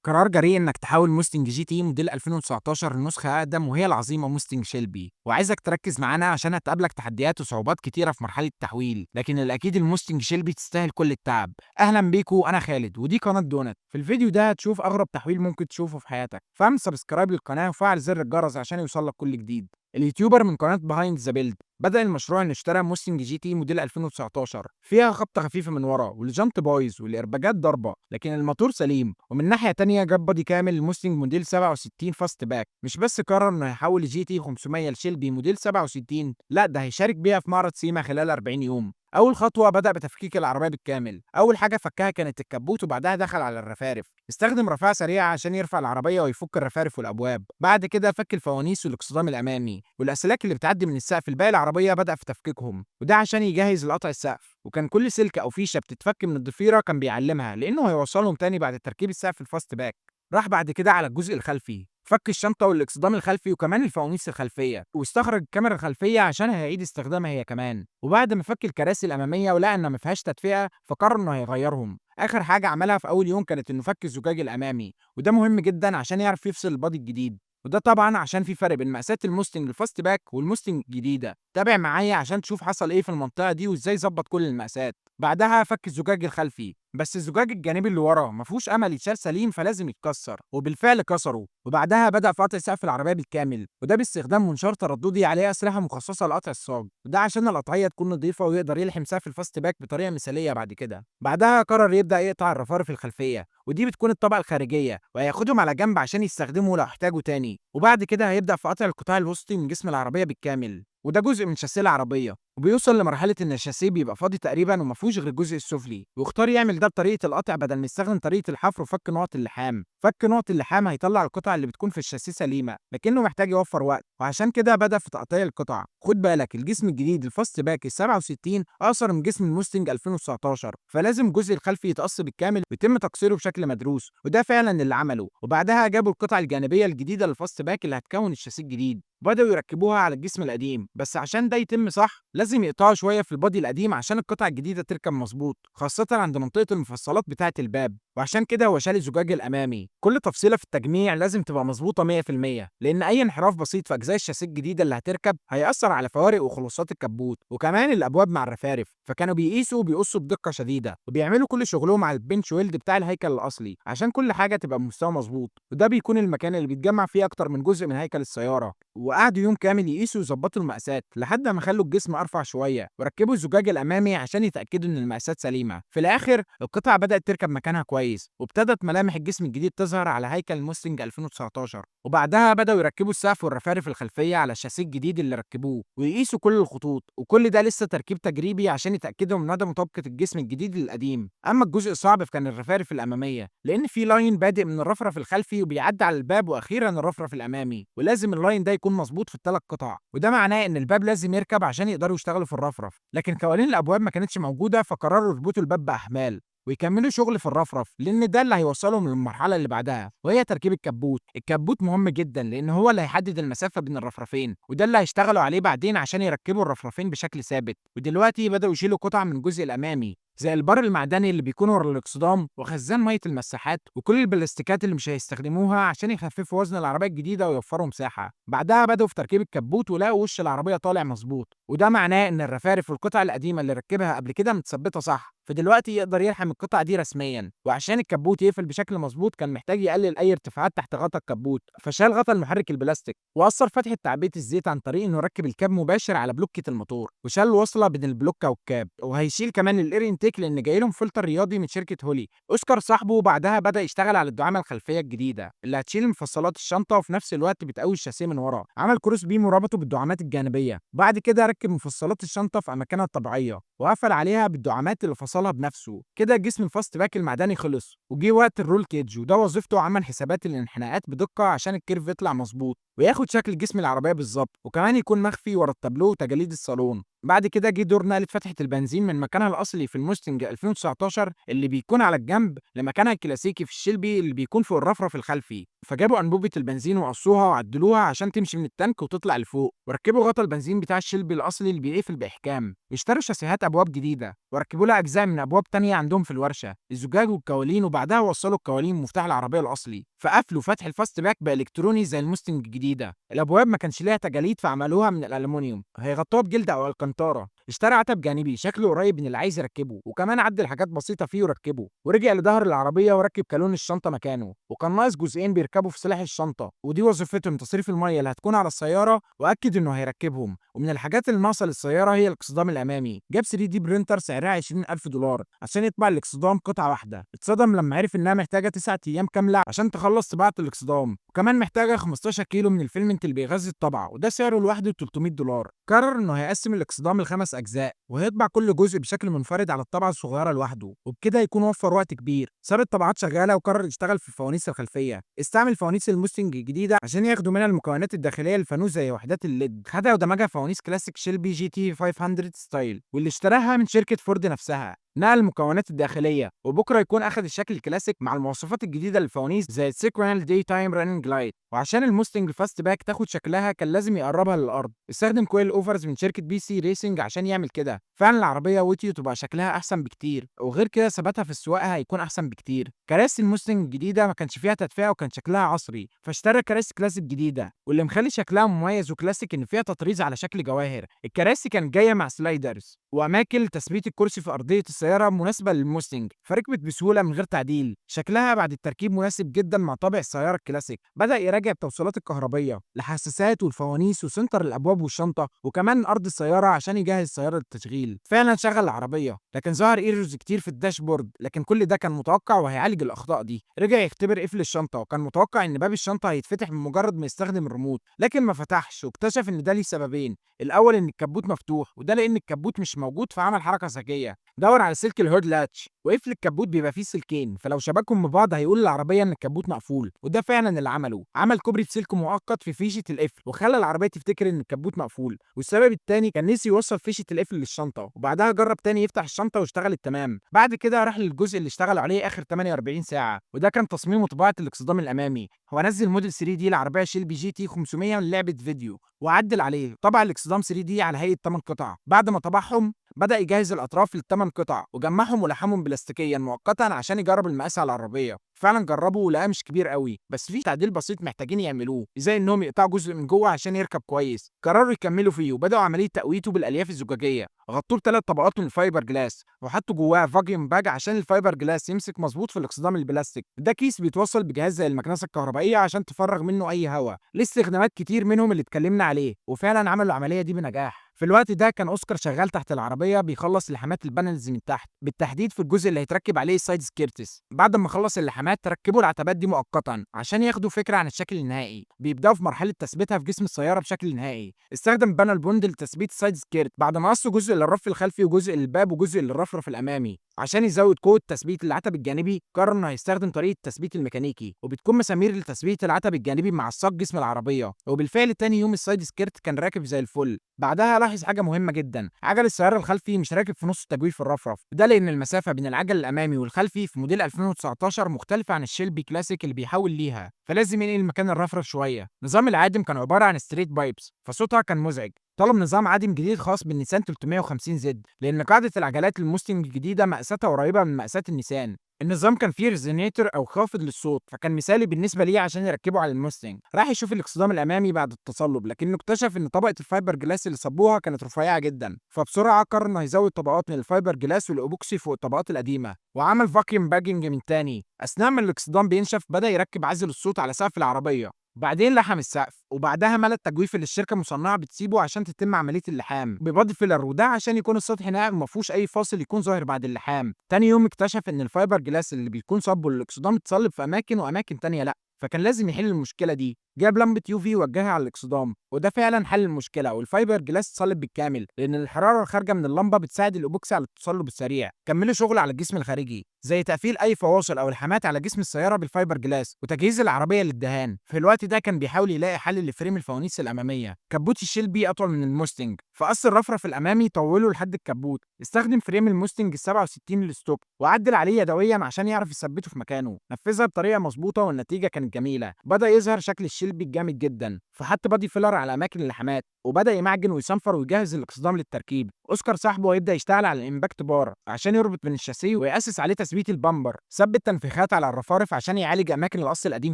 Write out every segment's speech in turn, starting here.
قرار جريء إنك تحول موستنج جي تي موديل 2019 لنسخة أقدم وهي العظيمة موستنج شيلبي، وعايزك تركز معانا عشان هتقابلك تحديات وصعوبات كتيرة في مرحلة التحويل، لكن الأكيد الموستنج شيلبي تستاهل كل التعب. أهلا بيكو، أنا خالد ودي قناة دونت. في الفيديو ده هتشوف أغرب تحويل ممكن تشوفه في حياتك، فاعمل سبسكرايب للقناة وفعل زر الجرس عشان يوصلك كل جديد. اليوتيوبر من قناة بيهايند ذا بيلد بدأ المشروع إنه اشترى موستنج جي تي موديل 2019 فيها خبطة خفيفة من ورا والجنط بايظ والإرباجات ضربة، لكن الموتور سليم. ومن ناحية تانية جاب بادي كامل الموستنج موديل 67 فاست باك. مش بس قرر إنه هيحول الجي تي 500 لشيلبي موديل 67، لا ده هيشارك بيها في معرض سيما خلال 40 يوم. أول خطوة بدأ بتفكيك العربية بالكامل. أول حاجة فكها كانت الكبوت وبعدها دخل على الرفارف. استخدم رافعة سريعة عشان يرفع العربية ويفك الرفارف والأبواب. بعد كده فك الفوانيس والاكسدام الأمامي والأسلاك اللي بتعدي من السقف لباقي العربية بدأ في تفكيكهم، وده عشان يجهز لقطع السقف. وكان كل سلكة أو فيشة بتتفك من الضفيرة كان بيعلمها لأنه هيوصلهم تاني بعد تركيب السقف الفاست باك. راح بعد كده على الجزء الخلفي، فك الشنطة والاكسدام الخلفي وكمان الفوانيس الخلفية، واستخرج الكاميرا الخلفية عشان هيعيد استخدامها هي كمان. وبعد ما فك الكراسي الأمامية ولقى إن مفيهاش تدفئة فقرر إنه هيغيرهم. آخر حاجة عملها في أول يوم كانت إنه فك الزجاج الأمامي، وده مهم جدا عشان يعرف يفصل البادي الجديد. وده طبعا عشان في فرق بين مقاسات الموستنج الفاست باك والموستنج الجديدة. تابع معايا عشان تشوف حصل ايه في المنطقة دي وازاي ظبط كل المقاسات. بعدها فك الزجاج الخلفي، بس الزجاج الجانبي اللي ورا مفهوش امل يتشال سليم فلازم يتكسر، وبالفعل كسره. وبعدها بدأ في قطع سقف العربية بالكامل، وده باستخدام منشار ترددي عليه أسلحة مخصصة لقطع الصاج، وده عشان القطعية تكون نظيفة ويقدر يلحم سقف الفاست باك بطريقة مثالية. بعد كده بعدها قرر يبدأ يقطع الرفارف الخلفية، ودي بتكون الطبقة الخارجية، وهياخدهم على جنب عشان يستخدموا لو احتاجوا تاني. وبعد كده هيبدأ في قطع القطاع الوسطي من جسم العربية بالكامل، وده جزء من شاسيه العربية، وبيوصل لمرحلة إن الشاسيه بيبقى فاضي تقريبا ومفيهوش غير الجزء السفلي. واختار يعمل ده بطريقة القطع بدل ما يستخدم طريقة الحفر وفك نقط اللحام. فك نقط اللحام هيطلع القطع اللي بتكون في الشاسيه سليمة، لكنه محتاج يوفر وقت، وعشان كده بدأ في تقطيع القطع. خد بالك الجسم الجديد الفاست باك ال 67 أقصر من جسم الموستنج 2019، فلازم الجزء الخلفي يتقص بالكامل ويتم تقصيره بشكل مدروس، وده فعلا اللي عمله. وبعدها جابوا القطع الجانبية الجديدة للفاست باك اللي هتكون الشاسيه الجديد، بدأوا يركبوها على الجسم القديم. بس عشان ده يتم صح لازم يقطعوا شوية في البادي القديم عشان القطع الجديدة تركب مظبوط، خاصة عند منطقة المفصلات بتاعة الباب. وعشان كده هو شال الزجاج الأمامي. كل تفصيلة في التجميع لازم تبقى مظبوطة 100%، لأن أي انحراف بسيط في أجزاء الشاسيه الجديدة اللي هتركب هيأثر على فوارق وخلاصات الكبوت وكمان الأبواب مع الرفارف. فكانوا بيقيسوا وبيقصوا بدقة شديدة، وبيعملوا كل شغلهم على البنش ويلد بتاع الهيكل الأصلي عشان كل حاجة تبقى بمستوى مظبوط. وده بيكون المكان اللي بيتجمع فيه أكتر من جزء من هيكل السيارة. وقعدوا يوم كامل يقيسوا ويظبطوا المقاسات لحد ما خلوا الجسم ارفع شويه، وركبوا الزجاج الامامي عشان يتاكدوا ان المقاسات سليمه. في الاخر القطع بدات تركب مكانها كويس، وابتدت ملامح الجسم الجديد تظهر على هيكل الموستنج 2019. وبعدها بداوا يركبوا السقف والرفارف الخلفيه على الشاسيه الجديد اللي ركبوه، ويقيسوا كل الخطوط. وكل ده لسه تركيب تجريبي عشان يتاكدوا من مدى مطابقه الجسم الجديد للقديم. اما الجزء الصعب فكان الرفارف الاماميه، لان في لاين بادئ من الرفرف الخلفي وبيعدي على الباب واخيرا الرفرف الامامي، ولازم اللاين ده يكون مظبوط في الثلاث قطع. وده معناه ان الباب لازم يركب عشان يقدروا يشتغلوا في الرفرف، لكن قوانين الابواب ما كانتش موجوده فقرروا يربطوا الباب باحمال ويكملوا شغل في الرفرف، لان ده اللي هيوصلهم للمرحله اللي بعدها وهي تركيب الكبوت. الكبوت مهم جدا لان هو اللي هيحدد المسافه بين الرفرفين، وده اللي هيشتغلوا عليه بعدين عشان يركبوا الرفرفين بشكل ثابت. ودلوقتي بداوا يشيلوا قطع من الجزء الامامي زي البار المعدني اللي بيكون ورا الاكسدام وخزان ميه المساحات وكل البلاستيكات اللي مش هيستخدموها عشان يخففوا وزن العربيه الجديده ويوفروا مساحه. بعدها بدأوا في تركيب الكبوت ولقوا وش العربيه طالع مظبوط، وده معناه ان الرفارف والقطع القديمه اللي ركبها قبل كده متثبته صح، فدلوقتي يقدر يلحم القطع دي رسميا. وعشان الكبوت يقفل بشكل مظبوط كان محتاج يقلل اي ارتفاعات تحت غطا الكبوت، فشال غطا المحرك البلاستيك واثر فتحه تعبئه الزيت عن طريق انه ركب الكاب مباشر على بلوكه الموتور، وشال الوصله بين البلوكه والكاب. وهيشيل كمان الاير انتيك لان جاي لهم فلتر رياضي من شركه هولي اوسكار صاحبه. وبعدها بدا يشتغل على الدعامه الخلفيه الجديده اللي هتشيل مفصلات الشنطه وفي نفس الوقت بتقوي الشاسيه من ورا. عمل كروس بيم وربطه بالدعامات الجانبيه. بعد كده ركب مفصلات الشنطه في اماكنها الطبيعيه وقفل عليها بالدعامات اللي فصلها بنفسه. كده جسم الفاست باك المعدني خلص، وجي وقت الرول كيج، وده وظيفته عمل حسابات الانحناءات بدقه عشان الكيرف يطلع مظبوط وياخد شكل جسم العربيه بالظبط، وكمان يكون مخفي ورا التابلو وتجاليد الصالون. بعد كده جه دور نقلة فتحة البنزين من مكانها الأصلي في الموستنج 2019 اللي بيكون على الجنب لمكانها الكلاسيكي في الشيلبي اللي بيكون فوق الرفرف الخلفي. فجابوا انبوبه البنزين وقصوها وعدلوها عشان تمشي من التانك وتطلع لفوق، وركبوا غطا البنزين بتاع الشيلبي الاصلي اللي بيقفل باحكام. اشتروا شاسيهات ابواب جديده وركبوا لها اجزاء من ابواب تانية عندهم في الورشه، الزجاج والكوالين، وبعدها وصلوا الكوالين ومفتاح العربيه الاصلي. فقفلوا فتح الفاست باك بالكتروني زي الموستنج الجديده. الابواب ما كانش ليها تجاليد فعملوها من الالومنيوم، هيغطوها بجلد او الكنتاره. اشترى عتب جانبي شكله قريب من اللي عايز يركبه، وكمان عدل حاجات بسيطه فيه وركبه، ورجع لظهر العربيه وركب كالون الشنطه مكانه. وكان ناقص جزئين بيركبوا في سلاح الشنطه، ودي وظيفتهم تصريف الميه اللي هتكون على السياره، واكد انه هيركبهم. ومن الحاجات اللي ناقصه للسياره هي الاكسدام الامامي. جاب 3 دي برينتر سعرها 20000 دولار عشان يطبع الاكسدام قطعه واحده. اتصدم لما عرف انها محتاجه 9 ايام كامله عشان تخلص طباعه الاكسدام، وكمان محتاجه 15 كيلو من الفيلمنت اللي بيغذي الطبعه، وده سعره لوحده 300 دولار. قرر انه هيقسم الاكسدام لخمس اجزاء، وهيطبع كل جزء بشكل منفرد على الطبعه الصغيره لوحده، وبكده يكون وفر وقت كبير. ساب الطبعات شغاله وقرر يشتغل في الفوانيس الخلفيه. استعمل فوانيس الموستنج الجديده عشان ياخدوا منها المكونات الداخليه للفانوس زي وحدات الليد. خدها ودمجها فوانيس كلاسيك شيلبي جي تي 500 ستايل، واللي اشتراها من شركه فورد نفسها. نقل المكونات الداخليه، وبكره يكون اخد الشكل الكلاسيك مع المواصفات الجديده للفوانيس زي السيكوينال دي تايم راننج لايت. وعشان الموستنج الفاست باك تاخد شكلها كان لازم يقربها للارض. استخدم كويل اوفرز من شركه بي سي ريسنج عشان يعمل كده. فعلا العربيه وطي تبقى شكلها احسن بكتير، وغير كده ثباتها في السواقه هيكون احسن بكتير. كراسي الموستنج الجديده ما كانش فيها تدفئه وكان شكلها عصري، فاشترى كراسي كلاسيك جديده، واللي مخلي شكلها مميز وكلاسيك ان فيها تطريز على شكل جواهر. الكراسي كانت جايه مع سلايدرز واماكن تثبيت الكرسي في ارضيه السياره مناسبه للموستنج، فركبت بسهوله من غير تعديل. شكلها بعد التركيب مناسب جدا مع طابع السياره الكلاسيك. بدا يراجع التوصيلات الكهربيه، الحساسات والفوانيس وسنتر الابواب والشنطه، وكمان ارض السياره عشان يجهز السياره للتشغيل. فعلا شغل العربيه، لكن ظهر ايرورز كتير في الداشبورد، لكن كل ده كان متوقع وهيعالج الاخطاء دي. رجع يختبر قفل الشنطه، وكان متوقع ان باب الشنطه هيتفتح بمجرد ما يستخدم الريموت، لكن ما فتحش، واكتشف ان ده ليه سببين. الاول ان الكبوت مفتوح، وده لان الكبوت مش موجود، فعمل حركه ذكيه. دور على سلك الهورد لاتش، وقفل الكبوت بيبقى فيه سلكين، فلو شبكهم ببعض هيقول للعربيه ان الكبوت مقفول، وده فعلا اللي عمله. عمل كوبري سلك مؤقت في فيشه القفل، وخلى العربيه تفتكر ان الكبوت مقفول. والسبب التاني كان نسي يوصل فيشه القفل للشنطه، وبعدها جرب تاني يفتح الشنطه واشتغلت تمام. بعد كده راح للجزء اللي اشتغل عليه اخر 48 ساعه، وده كان تصميم وطباعه الاكسدام الامامي. هو نزل موديل 3 دي العربيه شيلبي جي تي 500 من لعبه فيديو، وعدل عليه. طبع الاكسدام 3 دي على هيئه 8 قطع. بعد ما طبعهم بدأ يجهز الأطراف للثمان قطع، وجمعهم ولحمهم بلاستيكيا مؤقتا عشان يجرب المقاس على العربية. فعلا جربه ولقاه مش كبير قوي، بس في تعديل بسيط محتاجين يعملوه، زي انهم يقطعوا جزء من جوه عشان يركب كويس. قرروا يكملوا فيه وبدأوا عملية تقويته بالألياف الزجاجية. غطوه بثلاث طبقات من الفايبر جلاس، وحطوا جواه فاكيوم باج عشان الفايبر جلاس يمسك مظبوط في الاكسدام البلاستيك. ده كيس بيتوصل بجهاز زي المكنسة الكهربائية عشان تفرغ منه أي هواء. ليه استخدامات كتير منهم اللي اتكلمنا عليه، وفعلا عملوا العملية دي بنجاح. في الوقت ده كان اوسكار شغال تحت العربيه بيخلص لحامات البانلز من تحت، بالتحديد في الجزء اللي هيتركب عليه السايد سكيرتس. بعد ما خلص اللحامات ركبوا العتبات دي مؤقتا عشان ياخدوا فكره عن الشكل النهائي. بيبداوا في مرحله تثبيتها في جسم السياره بشكل نهائي. استخدم بانل بوند لتثبيت السايد سكيرت بعد ما قصوا جزء للرف الخلفي وجزء للباب وجزء للرفرف الامامي. عشان يزود قوه تثبيت العتب الجانبي قرر انه هيستخدم طريقه التثبيت الميكانيكي، وبتكون مسامير لتثبيت العتب الجانبي مع الصاج جسم العربيه. وبالفعل تاني يوم السايد سكيرت كان راكب زي الفل. بعدها لاحظ حاجه مهمه جدا، عجل السياره الخلفي مش راكب في نص التجويف الرفرف، ده لان المسافه بين العجل الامامي والخلفي في موديل 2019 مختلفه عن الشيلبي كلاسيك اللي بيحاول ليها، فلازم ينقل مكان الرفرف شويه. نظام العادم كان عباره عن ستريت بايبس، فصوتها كان مزعج. طلب نظام عادم جديد خاص بالنيسان 350 زد، لان قاعده العجلات الموستنج الجديده مقاساتها قريبه من مقاسات النيسان. النظام كان فيه ريزونيتور او خافض للصوت، فكان مثالي بالنسبه ليه عشان يركبه على الموستنج. راح يشوف الاكسدام الامامي بعد التصلب، لكنه اكتشف ان طبقه الفايبر جلاس اللي صبوها كانت رفيعه جدا، فبسرعه قرر انه يزود طبقات من الفايبر جلاس والاوبوكسي فوق الطبقات القديمه، وعمل فاكيوم باجنج من تاني. اثناء ما الاكسدام بينشف بدا يركب عازل الصوت على سقف العربيه، بعدين لحم السقف، وبعدها ملى التجويف اللي الشركه مصنعه بتسيبه عشان تتم عمليه اللحام ببادي فيلر، وده عشان يكون السطح ناعم وما فيهوش اي فاصل يكون ظاهر بعد اللحام. تاني يوم اكتشف ان الفايبر جلاس اللي بيكون صبه للاكسدام اتصلب في اماكن واماكن تانية لا، فكان لازم يحل المشكله دي. جاب لمبه يو في وجهها على الاكسدام، وده فعلا حل المشكله، والفايبر جلاس اتصلب بالكامل لان الحراره الخارجه من اللمبه بتساعد الاوبوكسي على التصلب السريع. كملوا شغل على الجسم الخارجي. زي تقفيل اي فواصل او الحامات على جسم السياره بالفايبر جلاس وتجهيز العربيه للدهان. في الوقت ده كان بيحاول يلاقي حل لفريم الفوانيس الاماميه. كبوت الشيلبي اطول من الموستنج، فقص الرفرف الامامي طوله لحد الكبوت. استخدم فريم الموستنج ال 67 للستوب وعدل عليه يدويا عشان يعرف يثبته في مكانه. نفذها بطريقه مظبوطه والنتيجه كانت جميله. بدا يظهر شكل الشيلبي الجامد جدا، فحط بادي فيلر على اماكن اللحامات وبدا يمعجن ويصنفر ويجهز الاقصدام للتركيب. اوسكار صاحبه هيبدا يشتغل على الامباكت بار عشان يربط بين الشاسيه ويأسس عليه تثبيت البامبر. ثبت تنفيخات على الرفارف عشان يعالج اماكن القص القديم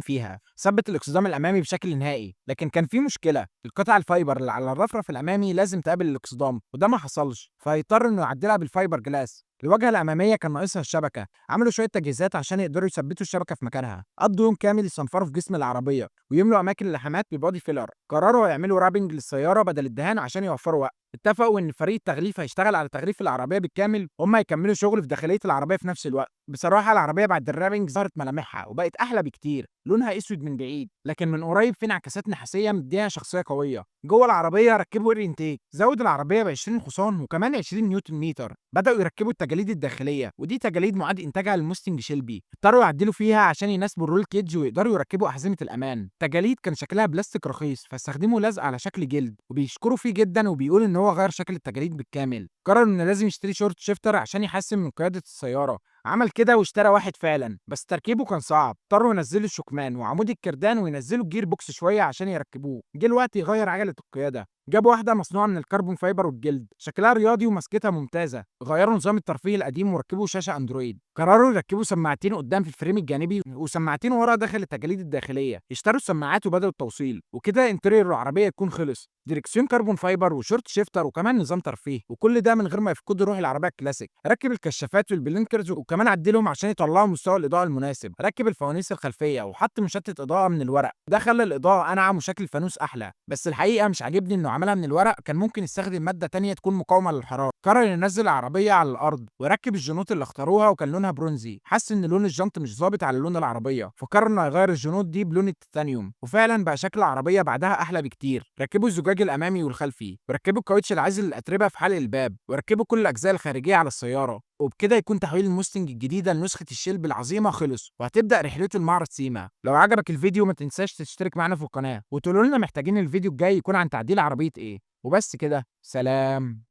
فيها. ثبت الاقصدام الامامي بشكل نهائي، لكن كان في مشكله. القطع الفايبر اللي على الرفرف الامامي لازم تقابل الاقصدام وده ما حصلش، فهيضطر انه يعدلها بالفايبر جلاس. الواجهه الاماميه كان ناقصها الشبكه. عملوا شويه تجهيزات عشان يقدروا يثبتوا الشبكه في مكانها. قضوا يوم كامل يصنفروا في جسم العربيه ويملوا اماكن اللحامات ببادي فيلر. قرروا يعملوا رابنج للسياره بدل الدهان عشان يوفروا وقت. اتفقوا ان فريق التغليف هيشتغل على تغليف العربيه بالكامل وهم هيكملوا شغل في داخليه العربيه في نفس الوقت. بصراحه العربيه بعد الرابنج ظهرت ملامحها وبقت احلى بكتير. لونها اسود من بعيد لكن من قريب في انعكاسات نحاسيه مديها شخصيه قويه. جوه العربيه ركبوا اير انتيك زود العربيه ب 20 حصان وكمان 20 نيوتن متر. بداوا يركبوا التجاليد الداخليه ودي تجاليد معاد انتاجها للموستنج شيلبي. اضطروا يعدلوا فيها عشان يناسبوا الرول كيدج ويقدروا يركبوا احزمه الامان. تجاليد كان شكلها بلاستيك رخيص فاستخدموا لزق على شكل جلد وبيشكروا فيه جدا وبيقول ان هو غير شكل التجاليد بالكامل. قرر انه لازم يشتري شورت شيفتر عشان يحسن من قياده السياره. عمل كده واشترى واحد فعلا بس تركيبه كان صعب. اضطروا ينزلوا الشكمان وعمود الكردان وينزلوا الجير بوكس شويه عشان يركبوه. جه الوقت يغير عجله القياده. جابوا واحده مصنوعه من الكربون فايبر والجلد، شكلها رياضي ومسكتها ممتازه. غيروا نظام الترفيه القديم وركبوا شاشه اندرويد. قرروا يركبوا سماعتين قدام في الفريم الجانبي وسماعتين ورا داخل التجاليد الداخليه. اشتروا السماعات وبدأوا التوصيل وكده انتريور العربيه يكون خلص. ديركسيون كربون فايبر وشورت شيفتر وكمان نظام ترفيه وكل ده من غير ما يفقدوا روح العربيه الكلاسيك. ركب الكشافات والبلينكرز وكمان عدلهم عشان يطلعوا مستوى الاضاءه المناسب. ركب الفوانيس الخلفيه وحط مشتت اضاءه من الورق، ده خلى الاضاءه انعم وشكل الفانوس احلى. بس الحقيقه مش عاجبني انه عملها من الورق، كان ممكن يستخدم ماده تانية تكون مقاومه للحراره. قرر ينزل العربيه على الارض ويركب الجنوط اللي اختاروها وكان لونها برونزي. حس ان لون الجنط مش ظابط على لون العربيه فقرر انه يغير الجنوط دي بلون التيتانيوم وفعلا بقى شكل العربيه بعدها احلى بكتير. ركبوا الزجاج الامامي والخلفي وركبوا الكاوتش العازل للاتربه في حلق الباب وركبوا كل الاجزاء الخارجيه على السياره. وبكده يكون تحويل الموستنج الجديده لنسخه الشيلبي العظيمه خلص وهتبدا رحلته لمعرض سيما. لو عجبك الفيديو ما تنساش تشترك معنا في القناه وتقولوا لنا محتاجين الفيديو الجاي يكون عن تعديل عربيه ايه. وبس كده، سلام.